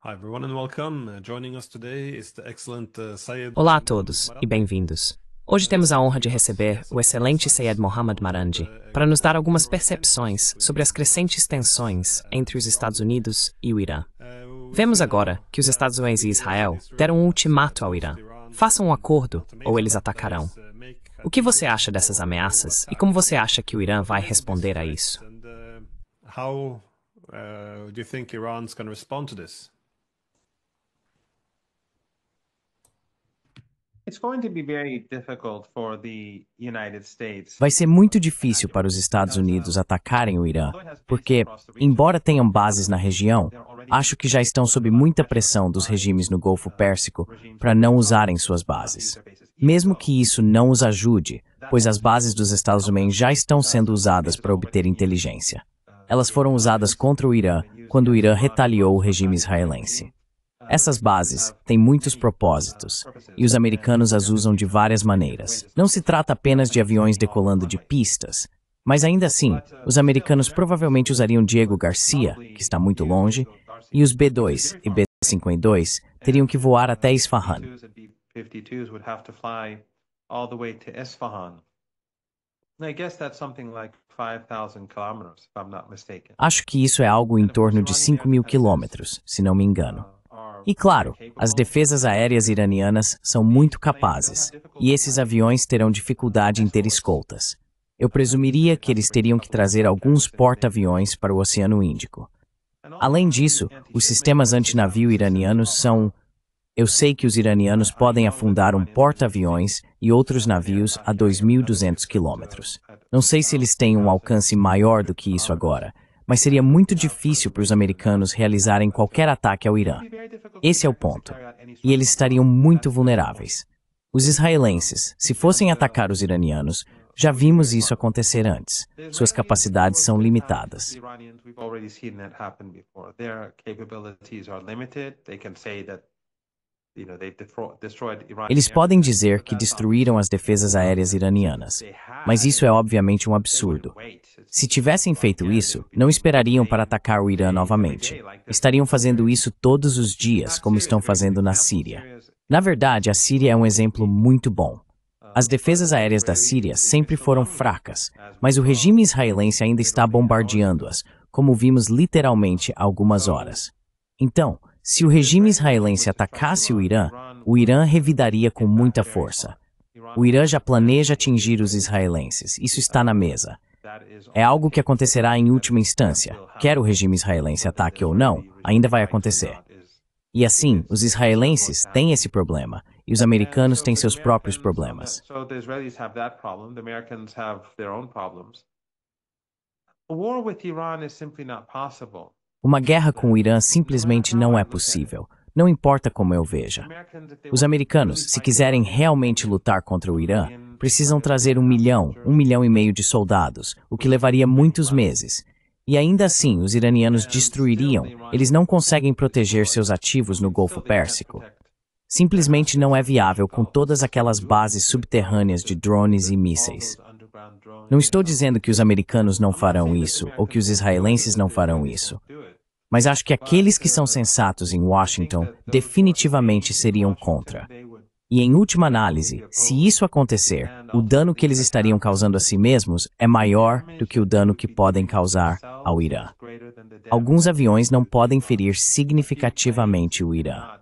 Hi everyone and welcome. Joining us today is the excellent Syed. Olá a todos e bem-vindos. Hoje temos a honra de receber o excelente Syed Mohammad Marandi para nos dar algumas percepções sobre as crescentes tensões entre os Estados Unidos e o Irã. Vemos agora que os Estados Unidos e Israel deram um ultimato ao Irã. Façam um acordo ou eles atacarão. O que você acha dessas ameaças e como você acha que o Irã vai responder a isso? How do you think Iran's going to respond to this? Vai ser muito difícil para os Estados Unidos atacarem o Irã, porque, embora tenham bases na região, acho que já estão sob muita pressão dos regimes no Golfo Pérsico para não usarem suas bases. Mesmo que isso não os ajude, pois as bases dos Estados Unidos já estão sendo usadas para obter inteligência. Elas foram usadas contra o Irã quando o Irã retaliou o regime israelense. Essas bases têm muitos propósitos, e os americanos as usam de várias maneiras. Não se trata apenas de aviões decolando de pistas, mas ainda assim, os americanos provavelmente usariam Diego Garcia, que está muito longe, e os B-2 e B-52 teriam que voar até Isfahan. Acho que isso é algo em torno de 5.000 quilômetros, se não me engano. E claro, as defesas aéreas iranianas são muito capazes, e esses aviões terão dificuldade em ter escoltas. Eu presumiria que eles teriam que trazer alguns porta-aviões para o Oceano Índico. Além disso, os sistemas antinavio iranianos são... Eu sei que os iranianos podem afundar um porta-aviões e outros navios a 2.200 quilômetros. Não sei se eles têm um alcance maior do que isso agora, mas seria muito difícil para os americanos realizarem qualquer ataque ao Irã. Esse é o ponto. E eles estariam muito vulneráveis. Os israelenses, se fossem atacar os iranianos, já vimos isso acontecer antes. Suas capacidades são limitadas. Eles podem dizer que destruíram as defesas aéreas iranianas, mas isso é obviamente um absurdo. Se tivessem feito isso, não esperariam para atacar o Irã novamente. Estariam fazendo isso todos os dias, como estão fazendo na Síria. Na verdade, a Síria é um exemplo muito bom. As defesas aéreas da Síria sempre foram fracas, mas o regime israelense ainda está bombardeando-as, como vimos literalmente há algumas horas. Então, se o regime israelense atacasse o Irã revidaria com muita força. O Irã já planeja atingir os israelenses, isso está na mesa. É algo que acontecerá em última instância, quer o regime israelense ataque ou não, ainda vai acontecer. E assim, os israelenses têm esse problema, e os americanos têm seus próprios problemas. Uma guerra com o Irã simplesmente não é possível, não importa como eu veja. Os americanos, se quiserem realmente lutar contra o Irã, precisam trazer 1 milhão e meio de soldados, o que levaria muitos meses. E ainda assim, os iranianos destruiriam, eles não conseguem proteger seus ativos no Golfo Pérsico. Simplesmente não é viável com todas aquelas bases subterrâneas de drones e mísseis. Não estou dizendo que os americanos não farão isso, ou que os israelenses não farão isso. Mas acho que aqueles que são sensatos em Washington definitivamente seriam contra. E em última análise, se isso acontecer, o dano que eles estariam causando a si mesmos é maior do que o dano que podem causar ao Irã. Alguns aviões não podem ferir significativamente o Irã.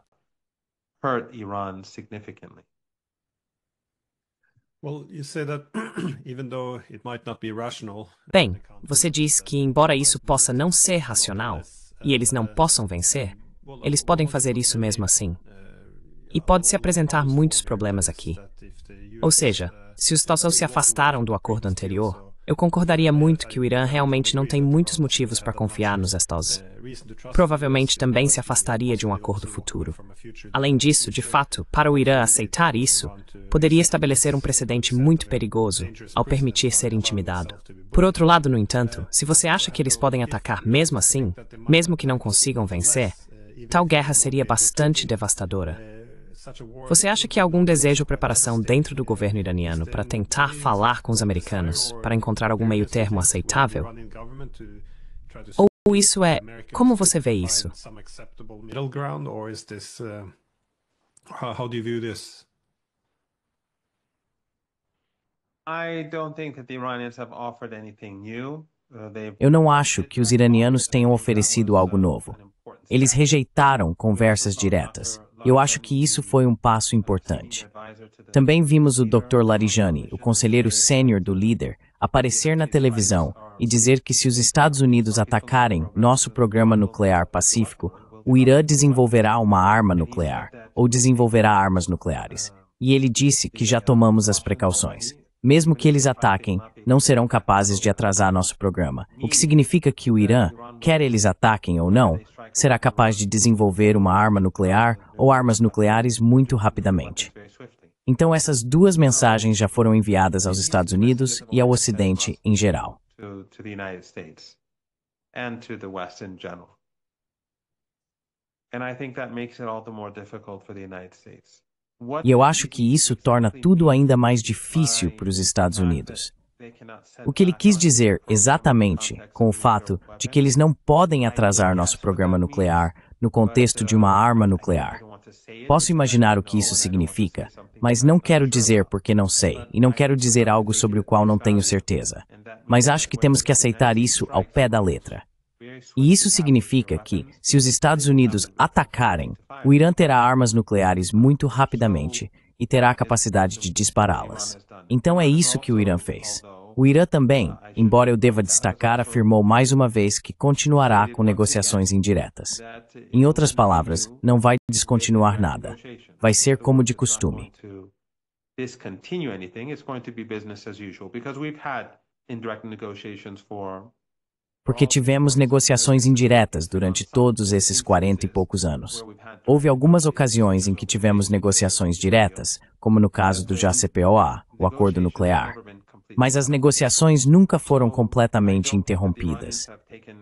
Bem, você diz que, embora isso possa não ser racional, e eles não possam vencer, eles podem fazer isso mesmo assim. E pode-se apresentar muitos problemas aqui. Ou seja, se os Estados Unidos se afastaram do acordo anterior, eu concordaria muito que o Irã realmente não tem muitos motivos para confiar nos Estados Unidos. Provavelmente também se afastaria de um acordo futuro. Além disso, de fato, para o Irã aceitar isso, poderia estabelecer um precedente muito perigoso ao permitir ser intimidado. Por outro lado, no entanto, se você acha que eles podem atacar mesmo assim, mesmo que não consigam vencer, tal guerra seria bastante devastadora. Você acha que há algum desejo ou preparação dentro do governo iraniano para tentar falar com os americanos, para encontrar algum meio-termo aceitável? Ou Ou isso é... Como você vê isso? Some acceptable middle ground, or is this how do you view this? I don't think that the Iranians have offered anything new. Eu não acho que os iranianos tenham oferecido algo novo. Eles rejeitaram conversas diretas. Eu acho que isso foi um passo importante. Também vimos o Dr. Larijani, o conselheiro sênior do líder, aparecer na televisão e dizer que se os Estados Unidos atacarem nosso programa nuclear pacífico, o Irã desenvolverá uma arma nuclear ou desenvolverá armas nucleares. E ele disse que já tomamos as precauções. Mesmo que eles ataquem, não serão capazes de atrasar nosso programa, o que significa que o Irã, quer eles ataquem ou não, será capaz de desenvolver uma arma nuclear ou armas nucleares muito rapidamente. Então essas duas mensagens já foram enviadas aos Estados Unidos e ao Ocidente em geral. E eu acho que isso torna tudo ainda mais difícil para os Estados Unidos. O que ele quis dizer exatamente com o fato de que eles não podem atrasar nosso programa nuclear no contexto de uma arma nuclear. Posso imaginar o que isso significa, mas não quero dizer porque não sei, e não quero dizer algo sobre o qual não tenho certeza. Mas acho que temos que aceitar isso ao pé da letra. E isso significa que, se os Estados Unidos atacarem, o Irã terá armas nucleares muito rapidamente e terá a capacidade de dispará-las. Então é isso que o Irã fez. O Irã também, embora eu deva destacar, afirmou mais uma vez que continuará com negociações indiretas. Em outras palavras, não vai descontinuar nada. Vai ser como de costume. Porque tivemos negociações indiretas durante todos esses 40 e poucos anos. Houve algumas ocasiões em que tivemos negociações diretas, como no caso do JCPOA, o acordo nuclear. Mas as negociações nunca foram completamente interrompidas.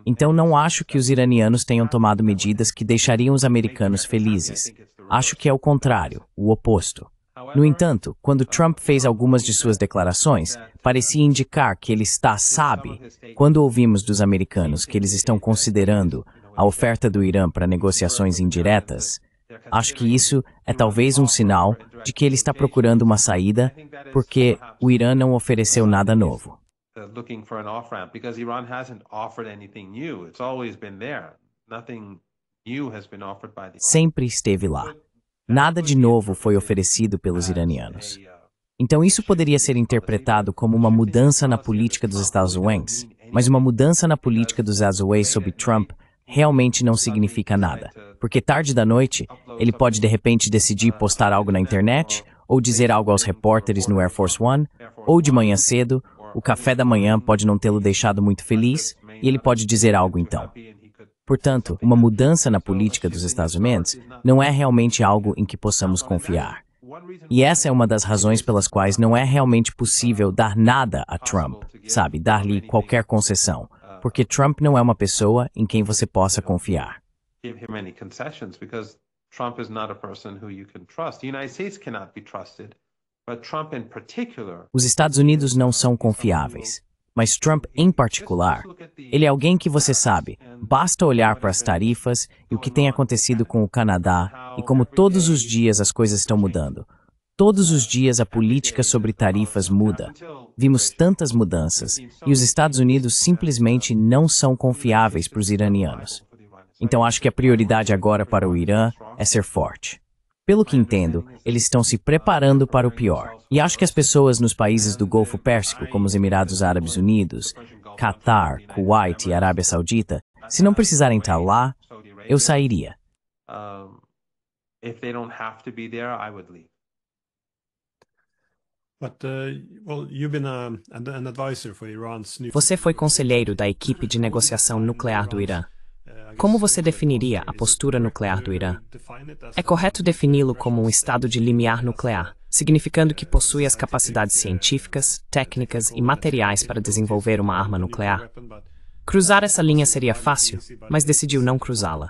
Então não acho que os iranianos tenham tomado medidas que deixariam os americanos felizes. Acho que é o contrário, o oposto. No entanto, quando Trump fez algumas de suas declarações, parecia indicar que ele sabe, quando ouvimos dos americanos que eles estão considerando a oferta do Irã para negociações indiretas, acho que isso é talvez um sinal de que ele está procurando uma saída, porque o Irã não ofereceu nada novo. Sempre esteve lá. Nada de novo foi oferecido pelos iranianos. Então isso poderia ser interpretado como uma mudança na política dos Estados Unidos, mas uma mudança na política dos Estados Unidos sob Trump realmente não significa nada, porque tarde da noite ele pode de repente decidir postar algo na internet, ou dizer algo aos repórteres no Air Force One, ou de manhã cedo, o café da manhã pode não tê-lo deixado muito feliz, e ele pode dizer algo então. Portanto, uma mudança na política dos Estados Unidos não é realmente algo em que possamos confiar. E essa é uma das razões pelas quais não é realmente possível dar nada a Trump, sabe, dar-lhe qualquer concessão, porque Trump não é uma pessoa em quem você possa confiar. Os Estados Unidos não são confiáveis. Mas Trump, em particular, ele é alguém que você sabe, basta olhar para as tarifas e o que tem acontecido com o Canadá e como todos os dias as coisas estão mudando. Todos os dias a política sobre tarifas muda. Vimos tantas mudanças e os Estados Unidos simplesmente não são confiáveis para os iranianos. Então acho que a prioridade agora para o Irã é ser forte. Pelo que entendo, eles estão se preparando para o pior. E acho que as pessoas nos países do Golfo Pérsico, como os Emirados Árabes Unidos, Catar, Kuwait e Arábia Saudita, se não precisarem estar lá, eu sairia. Você foi conselheiro da equipe de negociação nuclear do Irã. Como você definiria a postura nuclear do Irã? É correto defini-lo como um estado de limiar nuclear, significando que possui as capacidades científicas, técnicas e materiais para desenvolver uma arma nuclear. Cruzar essa linha seria fácil, mas decidiu não cruzá-la.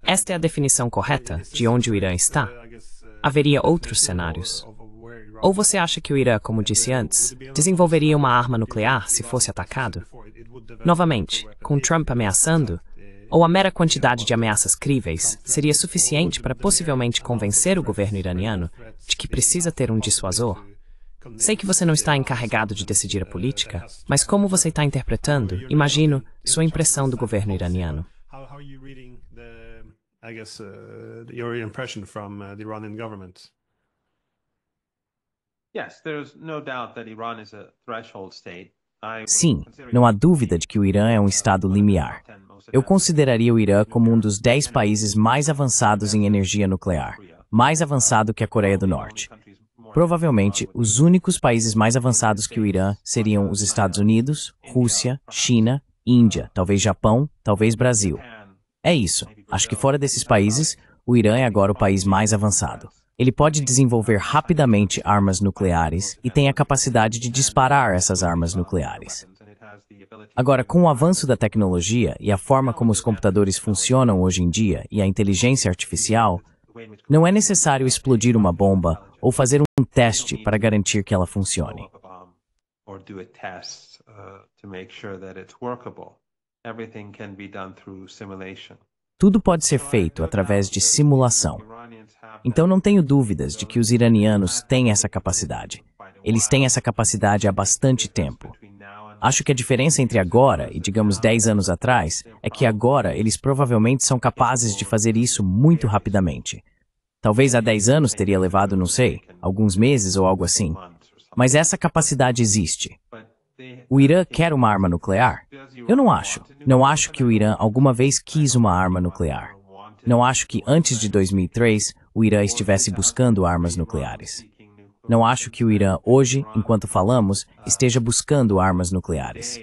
Esta é a definição correta de onde o Irã está? Haveria outros cenários? Ou você acha que o Irã, como disse antes, desenvolveria uma arma nuclear se fosse atacado? Novamente, com Trump ameaçando, ou a mera quantidade de ameaças críveis seria suficiente para possivelmente convencer o governo iraniano de que precisa ter um dissuasor? Sei que você não está encarregado de decidir a política, mas como você está interpretando, imagino, sua impressão do governo iraniano? How are you reading your impression from the Iranian government? Yes, there's no doubt that Iran is a threshold state. Sim, não há dúvida de que o Irã é um estado limiar. Eu consideraria o Irã como um dos 10 países mais avançados em energia nuclear, mais avançado que a Coreia do Norte. Provavelmente, os únicos países mais avançados que o Irã seriam os Estados Unidos, Rússia, China, Índia, talvez Japão, talvez Brasil. É isso. Acho que fora desses países, o Irã é agora o país mais avançado. Ele pode desenvolver rapidamente armas nucleares e tem a capacidade de disparar essas armas nucleares. Agora, com o avanço da tecnologia e a forma como os computadores funcionam hoje em dia e a inteligência artificial, não é necessário explodir uma bomba ou fazer um teste para garantir que ela funcione. Tudo pode ser feito através de simulação. Então não tenho dúvidas de que os iranianos têm essa capacidade. Eles têm essa capacidade há bastante tempo. Acho que a diferença entre agora e, digamos, 10 anos atrás, é que agora eles provavelmente são capazes de fazer isso muito rapidamente. Talvez há 10 anos teria levado, não sei, alguns meses ou algo assim. Mas essa capacidade existe. O Irã quer uma arma nuclear? Eu não acho. Não acho que o Irã alguma vez quis uma arma nuclear. Não acho que antes de 2003 o Irã estivesse buscando armas nucleares. Não acho que o Irã hoje, enquanto falamos, esteja buscando armas nucleares.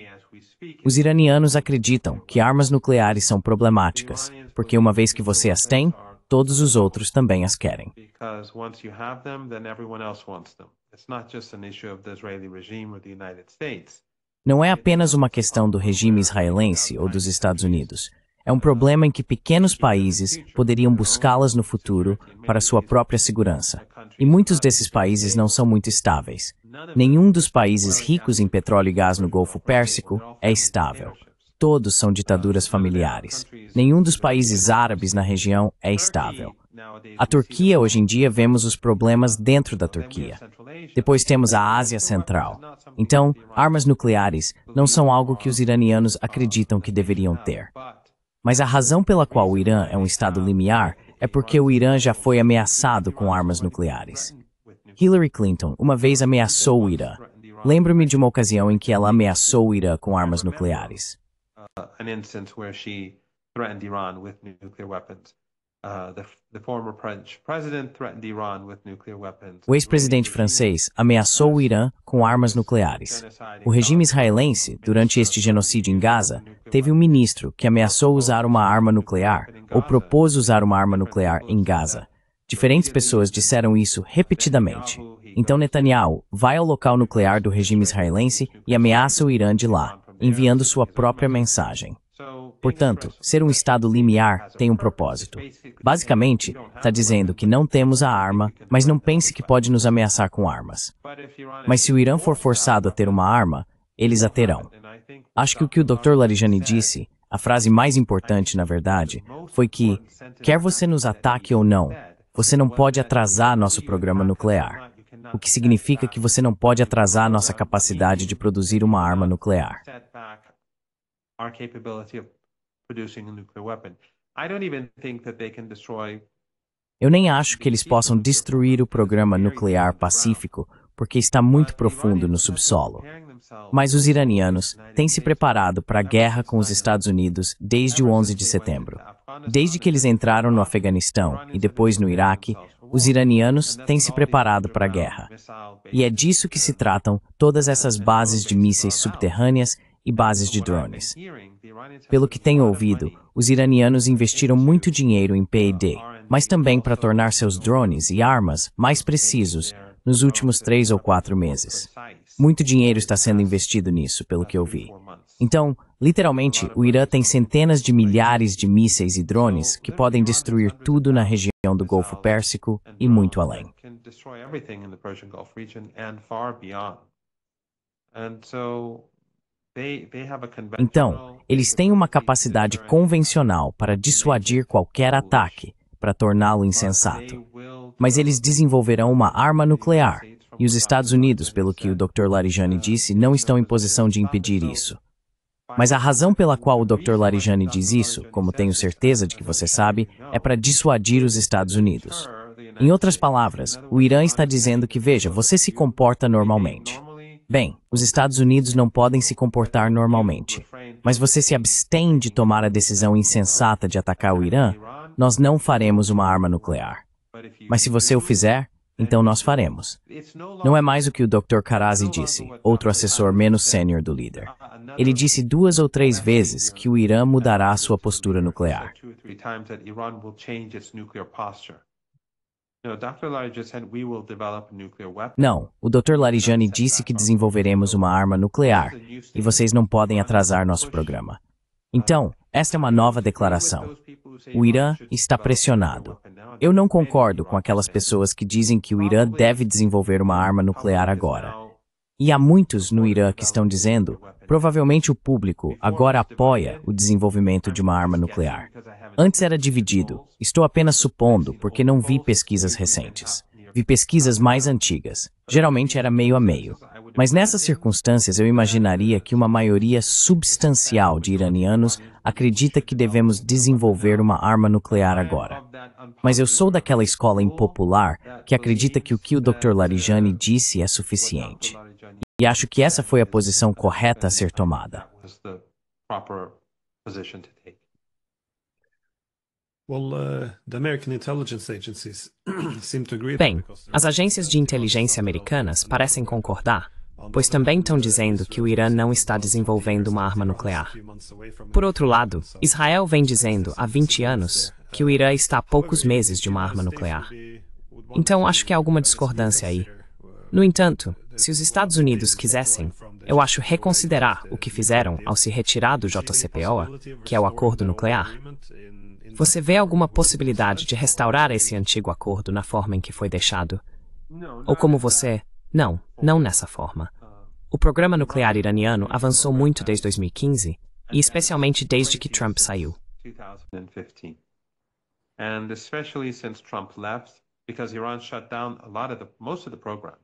Os iranianos acreditam que armas nucleares são problemáticas, porque uma vez que você as tem, todos os outros também as querem. Não é apenas uma questão do regime israelense ou dos Estados Unidos. É um problema em que pequenos países poderiam buscá-las no futuro para sua própria segurança. E muitos desses países não são muito estáveis. Nenhum dos países ricos em petróleo e gás no Golfo Pérsico é estável. Todos são ditaduras familiares. Nenhum dos países árabes na região é estável. A Turquia, hoje em dia, vemos os problemas dentro da Turquia. Depois temos a Ásia Central. Então, armas nucleares não são algo que os iranianos acreditam que deveriam ter. Mas a razão pela qual o Irã é um estado limiar é porque o Irã já foi ameaçado com armas nucleares. Hillary Clinton uma vez ameaçou o Irã. Lembro-me de uma ocasião em que ela ameaçou o Irã com armas nucleares. O ex-presidente francês ameaçou o Irã com armas nucleares. O regime israelense, durante este genocídio em Gaza, teve um ministro que ameaçou usar uma arma nuclear ou propôs usar uma arma nuclear em Gaza. Diferentes pessoas disseram isso repetidamente. Então Netanyahu vai ao local nuclear do regime israelense e ameaça o Irã de lá, enviando sua própria mensagem. Portanto, ser um estado limiar tem um propósito. Basicamente, está dizendo que não temos a arma, mas não pense que pode nos ameaçar com armas. Mas se o Irã for forçado a ter uma arma, eles a terão. Acho que o Dr. Larijani disse, a frase mais importante, na verdade, foi que, quer você nos ataque ou não, você não pode atrasar nosso programa nuclear. O que significa que você não pode atrasar nossa capacidade de produzir uma arma nuclear. Eu nem acho que eles possam destruir o programa nuclear pacífico, porque está muito profundo no subsolo. Mas os iranianos têm se preparado para a guerra com os Estados Unidos desde o 11 de setembro. Desde que eles entraram no Afeganistão e depois no Iraque, os iranianos têm se preparado para a guerra. E é disso que se tratam todas essas bases de mísseis subterrâneas e bases de drones. Pelo que tenho ouvido, os iranianos investiram muito dinheiro em P&D, mas também para tornar seus drones e armas mais precisos nos últimos 3 ou 4 meses. Muito dinheiro está sendo investido nisso, pelo que eu vi. Então, literalmente, o Irã tem centenas de milhares de mísseis e drones que podem destruir tudo na região do Golfo Pérsico e muito além. Então, eles têm uma capacidade convencional para dissuadir qualquer ataque, para torná-lo insensato. Mas eles desenvolverão uma arma nuclear, e os Estados Unidos, pelo que o Dr. Larijani disse, não estão em posição de impedir isso. Mas a razão pela qual o Dr. Larijani diz isso, como tenho certeza de que você sabe, é para dissuadir os Estados Unidos. Em outras palavras, o Irã está dizendo que, veja, você se comporta normalmente. Bem, os Estados Unidos não podem se comportar normalmente, mas você se abstém de tomar a decisão insensata de atacar o Irã, nós não faremos uma arma nuclear. Mas se você o fizer, então nós faremos. Não é mais o que o Dr. Karazi disse, outro assessor menos sênior do líder. Ele disse 2 ou 3 vezes que o Irã mudará a sua postura nuclear. Não, o Dr. Larijani disse que desenvolveremos uma arma nuclear e vocês não podem atrasar nosso programa. Então, esta é uma nova declaração. O Irã está pressionado. Eu não concordo com aquelas pessoas que dizem que o Irã deve desenvolver uma arma nuclear agora. E há muitos no Irã que estão dizendo, provavelmente o público agora apoia o desenvolvimento de uma arma nuclear. Antes era dividido, estou apenas supondo porque não vi pesquisas recentes. Vi pesquisas mais antigas, geralmente era meio a meio. Mas nessas circunstâncias eu imaginaria que uma maioria substancial de iranianos acredita que devemos desenvolver uma arma nuclear agora. Mas eu sou daquela escola impopular que acredita que o Dr. Larijani disse é suficiente. E acho que essa foi a posição correta a ser tomada. Bem, as agências de inteligência americanas parecem concordar, pois também estão dizendo que o Irã não está desenvolvendo uma arma nuclear. Por outro lado, Israel vem dizendo há 20 anos que o Irã está a poucos meses de uma arma nuclear. Então acho que há alguma discordância aí. No entanto, se os Estados Unidos quisessem, eu acho reconsiderar o que fizeram ao se retirar do JCPOA, que é o acordo nuclear. Você vê alguma possibilidade de restaurar esse antigo acordo na forma em que foi deixado? Ou como você... Não nessa forma. O programa nuclear iraniano avançou muito desde 2015, e especialmente desde que Trump saiu. And especially since Trump left, because Iran shut down most of the program.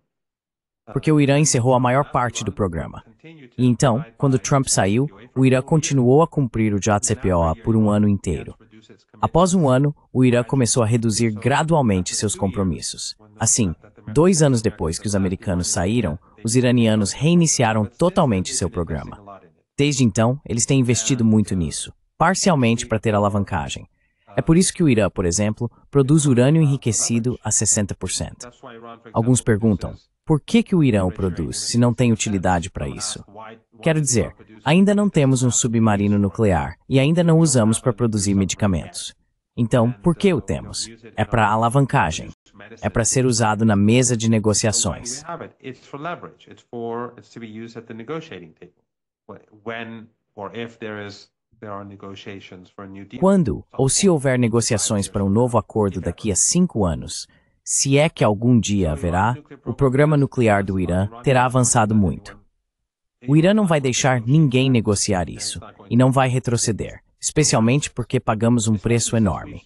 Porque o Irã encerrou a maior parte do programa. E então, quando Trump saiu, o Irã continuou a cumprir o JCPOA por um ano inteiro. Após um ano, o Irã começou a reduzir gradualmente seus compromissos. Assim, 2 anos depois que os americanos saíram, os iranianos reiniciaram totalmente seu programa. Desde então, eles têm investido muito nisso, parcialmente para ter alavancagem. É por isso que o Irã, por exemplo, produz urânio enriquecido a 60%. Alguns perguntam, por que o Irã o produz, se não tem utilidade para isso? Quero dizer, ainda não temos um submarino nuclear e ainda não usamos para produzir medicamentos. Então, por que o temos? É para alavancagem. É para ser usado na mesa de negociações. Quando, ou se houver negociações para um novo acordo daqui a 5 anos, se é que algum dia haverá, o programa nuclear do Irã terá avançado muito. O Irã não vai deixar ninguém negociar isso, e não vai retroceder, especialmente porque pagamos um preço enorme.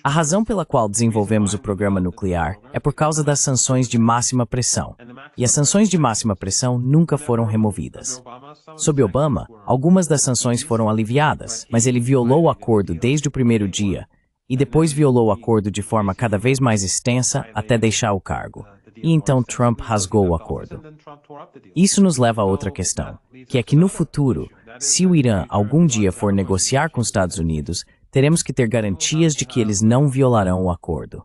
A razão pela qual desenvolvemos o programa nuclear é por causa das sanções de máxima pressão, e as sanções de máxima pressão nunca foram removidas. Sob Obama, algumas das sanções foram aliviadas, mas ele violou o acordo desde o primeiro dia, e depois violou o acordo de forma cada vez mais extensa até deixar o cargo. E então Trump rasgou o acordo. Isso nos leva a outra questão, que é que no futuro, se o Irã algum dia for negociar com os Estados Unidos, teremos que ter garantias de que eles não violarão o acordo.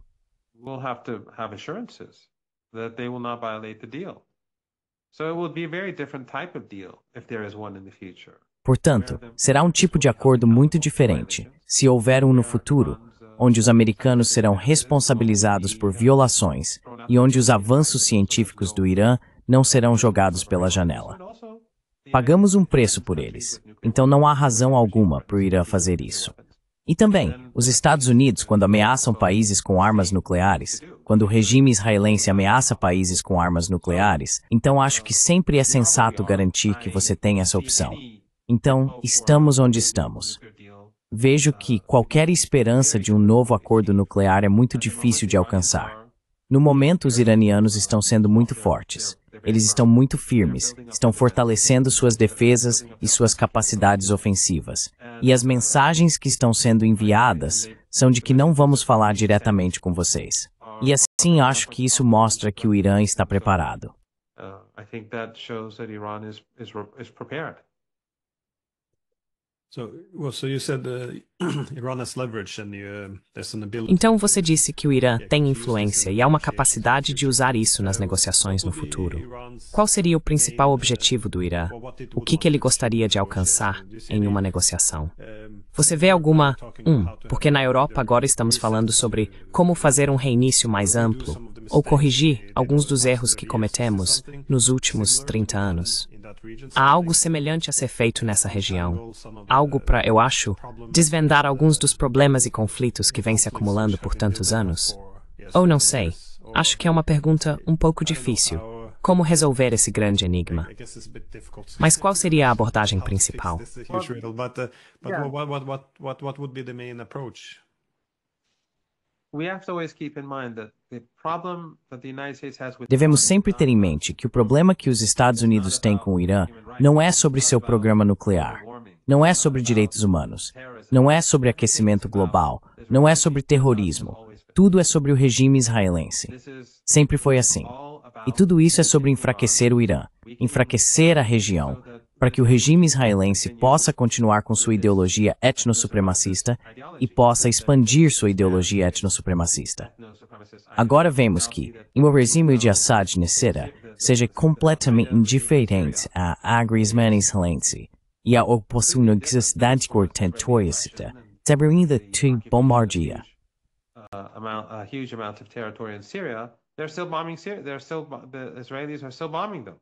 Portanto, será um tipo de acordo muito diferente, se houver um no futuro, onde os americanos serão responsabilizados por violações e onde os avanços científicos do Irã não serão jogados pela janela. Pagamos um preço por eles, então não há razão alguma para o Irã fazer isso. E também, os Estados Unidos, quando ameaçam países com armas nucleares, quando o regime israelense ameaça países com armas nucleares, então acho que sempre é sensato garantir que você tem essa opção. Então, estamos onde estamos. Vejo que qualquer esperança de um novo acordo nuclear é muito difícil de alcançar. No momento, os iranianos estão sendo muito fortes. Eles estão muito firmes, estão fortalecendo suas defesas e suas capacidades ofensivas. E as mensagens que estão sendo enviadas são de que não vamos falar diretamente com vocês. E assim acho que isso mostra que o Irã está preparado. I think that shows that Iran is prepared. So you said Iran has leverage and there's an ability. Então você disse que o Irã tem influência e há uma capacidade de usar isso nas negociações no futuro. Qual seria o principal objetivo do Irã? O que ele gostaria de alcançar em uma negociação? Você vê alguma... porque na Europa agora estamos falando sobre como fazer um reinício mais amplo ou corrigir alguns dos erros que cometemos nos últimos 30 anos. Há algo semelhante a ser feito nessa região. Algo para, eu acho, desvendar alguns dos problemas e conflitos que vêm se acumulando por tantos anos? Ou não sei. Acho que é uma pergunta um pouco difícil. Como resolver esse grande enigma? Mas qual seria a abordagem principal? Devemos sempre ter em mente que o problema que os Estados Unidos têm com o Irã não é sobre seu programa nuclear, não é sobre direitos humanos, não é sobre aquecimento global, não é sobre terrorismo. Tudo é sobre o regime israelense. Sempre foi assim. E tudo isso é sobre enfraquecer o Irã, enfraquecer a região, para que o regime israelense possa continuar com sua ideologia etnossupremacista e possa expandir sua ideologia etnossupremacista. Agora vemos que, em o regime de Assad Nasser seja completamente indiferente à agrisman israelense e à oportunidade cortentoria, ainda te bombardeia. A huge amount of territory in Syria, they're still bombing Syria. The Israelis are still bombing them.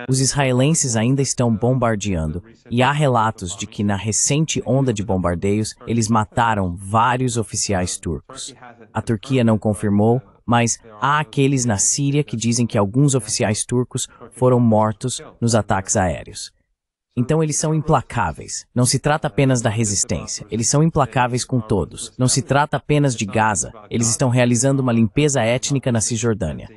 Os israelenses ainda estão bombardeando, e há relatos de que na recente onda de bombardeios eles mataram vários oficiais turcos. A Turquia não confirmou, mas há aqueles na Síria que dizem que alguns oficiais turcos foram mortos nos ataques aéreos. Então eles são implacáveis. Não se trata apenas da resistência. Eles são implacáveis com todos. Não se trata apenas de Gaza. Eles estão realizando uma limpeza étnica na Cisjordânia.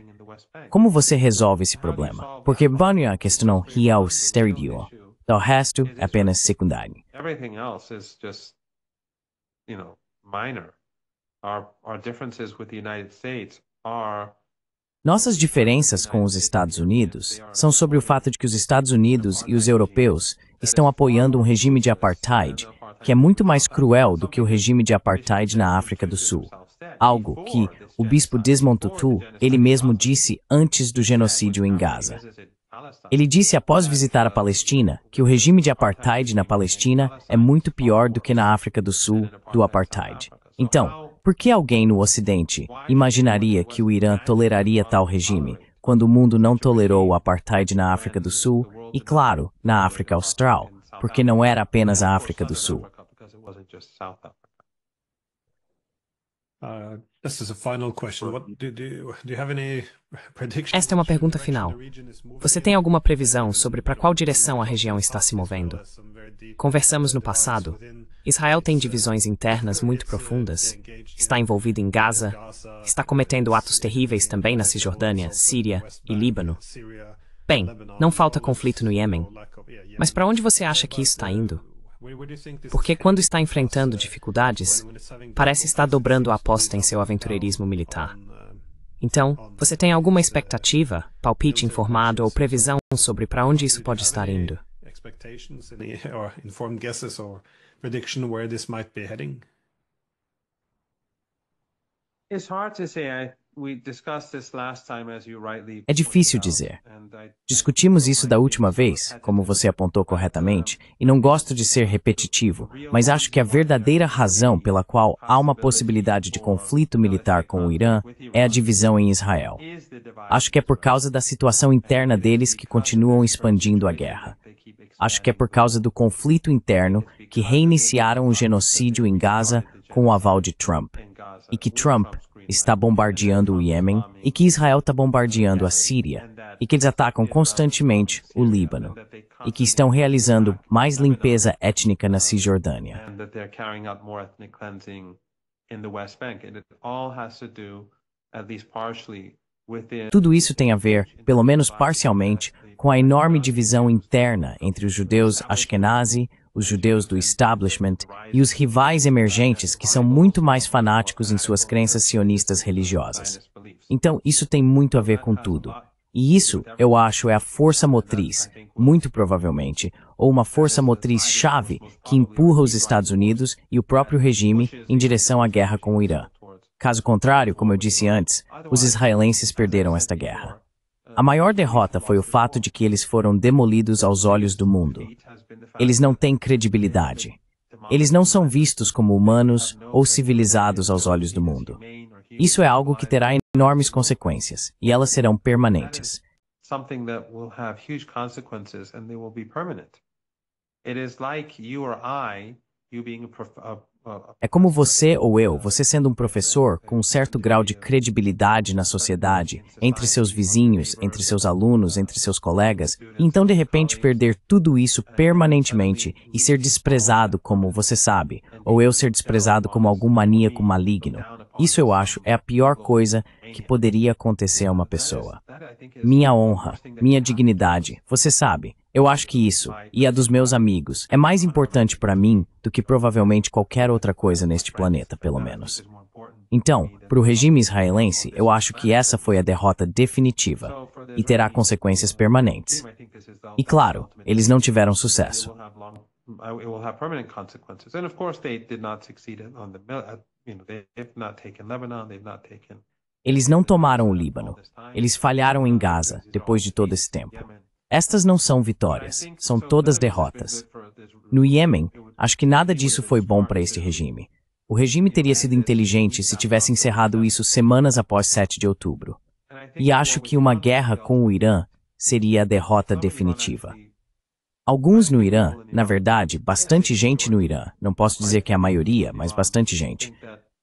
Como você resolve esse problema? Porque banho a questão real estereótipo. O resto é apenas secundário. Everything else is just, minor. Our differences with the United States are Nossas diferenças com os Estados Unidos são sobre o fato de que os Estados Unidos e os europeus estão apoiando um regime de apartheid que é muito mais cruel do que o regime de apartheid na África do Sul. Algo que o bispo Desmond Tutu, ele mesmo disse antes do genocídio em Gaza. Ele disse após visitar a Palestina que o regime de apartheid na Palestina é muito pior do que na África do Sul do apartheid. Então, por que alguém no Ocidente imaginaria que o Irã toleraria tal regime, quando o mundo não tolerou o apartheid na África do Sul e, claro, na África Austral, porque não era apenas a África do Sul? Esta é uma pergunta final. Você tem alguma previsão sobre para qual direção a região está se movendo? Conversamos no passado. Israel tem divisões internas muito profundas. Está envolvido em Gaza. Está cometendo atos terríveis também na Cisjordânia, Síria e Líbano. Bem, não falta conflito no Iêmen. Mas para onde você acha que isso está indo? Porque quando está enfrentando dificuldades, parece estar dobrando a aposta em seu aventureirismo militar. Então, você tem alguma expectativa, palpite informado ou previsão sobre para onde isso pode estar indo? É difícil dizer. Discutimos isso da última vez, como você apontou corretamente, e não gosto de ser repetitivo, mas acho que a verdadeira razão pela qual há uma possibilidade de conflito militar com o Irã é a divisão em Israel. Acho que é por causa da situação interna deles que continuam expandindo a guerra. Acho que é por causa do conflito interno que reiniciaram o genocídio em Gaza com o aval de Trump, e que Trump está bombardeando o Iêmen, e que Israel está bombardeando a Síria, e que eles atacam constantemente o Líbano, e que estão realizando mais limpeza étnica na Cisjordânia. Tudo isso tem a ver, pelo menos parcialmente, com a enorme divisão interna entre os judeus Ashkenazi, os judeus do establishment e os rivais emergentes que são muito mais fanáticos em suas crenças sionistas religiosas. Então, isso tem muito a ver com tudo. E isso, eu acho, é a força motriz, muito provavelmente, ou uma força motriz chave que empurra os Estados Unidos e o próprio regime em direção à guerra com o Irã. Caso contrário, como eu disse antes, os israelenses perderam esta guerra. A maior derrota foi o fato de que eles foram demolidos aos olhos do mundo. Eles não têm credibilidade. Eles não são vistos como humanos ou civilizados aos olhos do mundo. Isso é algo que terá enormes consequências, e elas serão permanentes. É como você ou eu, você sendo um professor com um certo grau de credibilidade na sociedade, entre seus vizinhos, entre seus alunos, entre seus colegas, e então de repente perder tudo isso permanentemente e ser desprezado como, você sabe, ou eu ser desprezado como algum maníaco maligno. Isso eu acho é a pior coisa que poderia acontecer a uma pessoa. Minha honra, minha dignidade, você sabe. Eu acho que isso, e a dos meus amigos, é mais importante para mim do que provavelmente qualquer outra coisa neste planeta, pelo menos. Então, para o regime israelense, eu acho que essa foi a derrota definitiva e terá consequências permanentes. E claro, eles não tiveram sucesso. Eles não tomaram o Líbano. Eles falharam em Gaza depois de todo esse tempo. Estas não são vitórias, são todas derrotas. No Iêmen, acho que nada disso foi bom para este regime. O regime teria sido inteligente se tivesse encerrado isso semanas após 7 de outubro. E acho que uma guerra com o Irã seria a derrota definitiva. Alguns no Irã, na verdade, bastante gente no Irã, não posso dizer que é a maioria, mas bastante gente,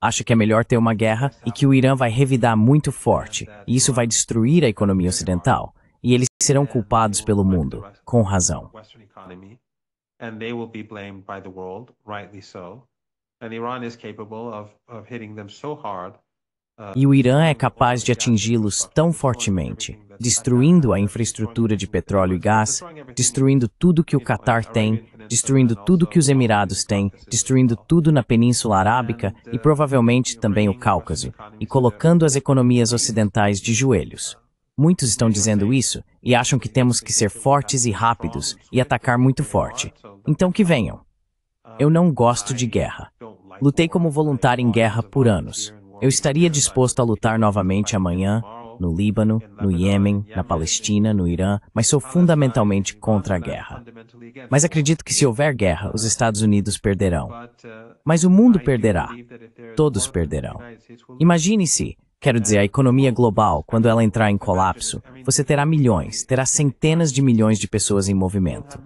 acha que é melhor ter uma guerra e que o Irã vai revidar muito forte, e isso vai destruir a economia ocidental. E eles serão culpados pelo mundo, com razão. E o Irã é capaz de atingi-los tão fortemente, destruindo a infraestrutura de petróleo e gás, destruindo tudo que o Catar tem, destruindo tudo que os Emirados têm, destruindo tudo na Península Arábica e provavelmente também o Cáucaso, e colocando as economias ocidentais de joelhos. Muitos estão dizendo isso e acham que temos que ser fortes e rápidos e atacar muito forte. Então que venham. Eu não gosto de guerra. Lutei como voluntário em guerra por anos. Eu estaria disposto a lutar novamente amanhã, no Líbano, no Iêmen, na Palestina, no Irã, mas sou fundamentalmente contra a guerra. Mas acredito que se houver guerra, os Estados Unidos perderão. Mas o mundo perderá. Todos perderão. Imagine-se. Quero dizer, a economia global, quando ela entrar em colapso, você terá milhões, terá centenas de milhões de pessoas em movimento.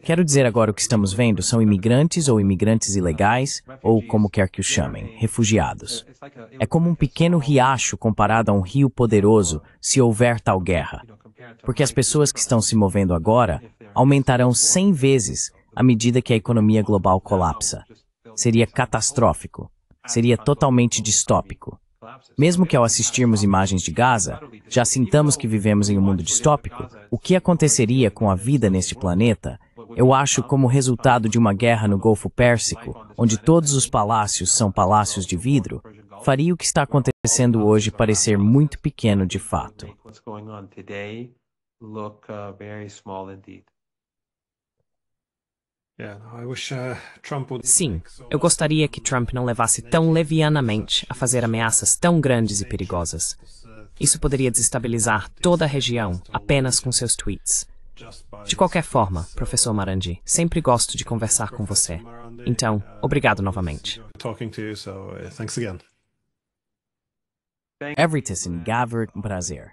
Quero dizer agora o que estamos vendo são imigrantes ou imigrantes ilegais, ou como quer que o chamem, refugiados. É como um pequeno riacho comparado a um rio poderoso se houver tal guerra. Porque as pessoas que estão se movendo agora aumentarão 100 vezes à medida que a economia global colapsa. Seria catastrófico. Seria totalmente distópico. Mesmo que ao assistirmos imagens de Gaza, já sintamos que vivemos em um mundo distópico, o que aconteceria com a vida neste planeta, eu acho como resultado de uma guerra no Golfo Pérsico, onde todos os palácios são palácios de vidro, faria o que está acontecendo hoje parecer muito pequeno de fato. Sim, eu gostaria que Trump não levasse tão levianamente a fazer ameaças tão grandes e perigosas. Isso poderia desestabilizar toda a região apenas com seus tweets. De qualquer forma, professor Marandi, sempre gosto de conversar com você. Então, obrigado novamente. Everything, Gavert, prazer.